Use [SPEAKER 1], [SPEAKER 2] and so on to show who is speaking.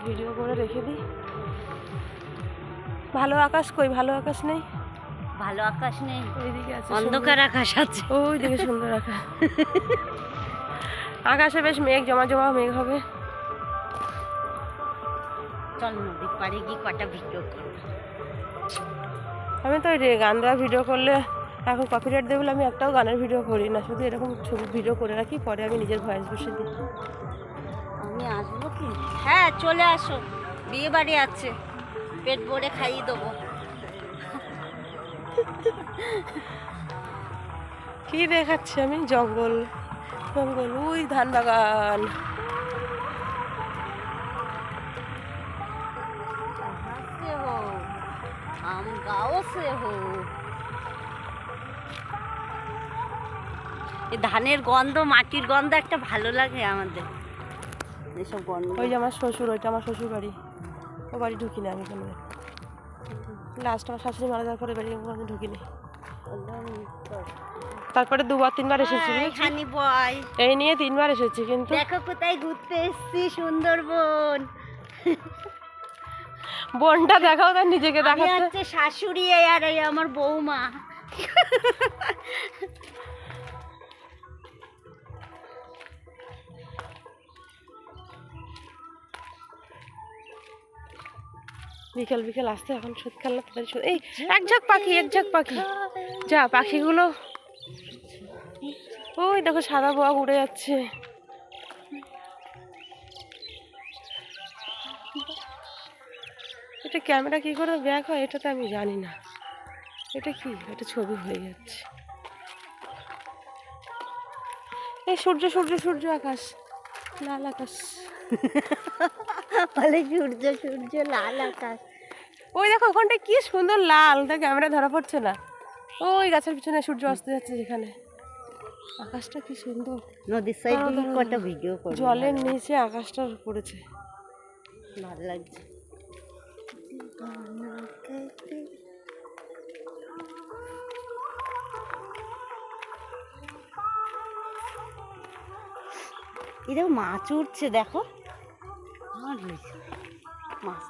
[SPEAKER 1] Video করে রেখে দিই। ভালো আকাশ কই? ভালো আকাশ নেই,
[SPEAKER 2] ভালো আকাশ নেই,
[SPEAKER 1] ওইদিকে আছে
[SPEAKER 2] অন্ধকার আকাশ আছে।
[SPEAKER 1] ওই দিকে সুন্দর আকাশ। আকাশে বেশ মেঘ, জমা জমা মেঘ হবে।
[SPEAKER 2] চল নদীর পাড়ে গিয়ে কটা ভিডিও করব।
[SPEAKER 1] আমি তো গান দেওয়া ভিডিও করলে এখন কপিরাইট দেবে বলে আমি একটাও গানের ভিডিও করি না, শুধু এরকম ছবি ভিডিও করে রাখি, পরে আমি নিজের ভয়েস বসে দিই।
[SPEAKER 2] আমি আসবো কি? হ্যাঁ চলে আসো, বিয়ে বাড়ি আছে, পেট ভরে খাইয়ে দেবো।
[SPEAKER 1] কি দেখাচ্ছি আমি? জঙ্গল জঙ্গল, ওই ধান বাগান।
[SPEAKER 2] हम गाँव से हो। এই ধানের গন্ধ, মাটির গন্ধ একটা ভালো লাগে আমাদের, এসব গন্ধ।
[SPEAKER 1] ওই যে আমার শ্বশুর, ওইটা আমার শ্বশুর বাড়ি। ও বাড়ি ঢুকি না আমি কোনো, লাস্ট আমার শাশুড়ি মারা যাওয়ার পরে বাড়ি আমি ঢুকিনি। তারপরে 2-3বার এসেছি,
[SPEAKER 2] হানি বয়
[SPEAKER 1] এই নিয়ে 3বার এসেছি। কিন্তু
[SPEAKER 2] দেখো কোথায় ঘুরতে এসেছি, সুন্দরবন।
[SPEAKER 1] বনটা দেখাও, তার নিজেকে
[SPEAKER 2] আমি
[SPEAKER 1] দেখাচ্ছে।
[SPEAKER 2] হচ্ছে শাশুড়ি, আর এই আমার বৌমা।
[SPEAKER 1] বিকেল বিকেল আসতে এখন শীতকাল না, তাড়াতাড়ি এই এক ঝাঁক পাখি, এক ঝাঁক পাখি। যা পাখিগুলো, ওই দেখো সাদা বক উড়ে যাচ্ছে। এটা ক্যামেরা কি করে ব্যাক হয় এটা তো আমি জানি না। এটা কি? এটা ছবি হয়ে যাচ্ছে। এই সূর্য সূর্য সূর্য, আকাশ লাল আকাশ।
[SPEAKER 2] বলে সূর্য সূর্য, লাল আকাশ।
[SPEAKER 1] ওই দেখো ওখানটায় কি সুন্দর লাল, তা ক্যামেরা ধরা পড়ছে না। ওই গাছের পিছনে সূর্য অস্ত যাচ্ছে যেখানে। আকাশটা কি সুন্দর,
[SPEAKER 2] নদীর সাইডে কটা ভিডিও করব,
[SPEAKER 1] জলের নিচে আকাশটা পড়েছে,
[SPEAKER 2] ভালো লাগছে। এই দেখো মাছ উঠছে, দেখো মাছ।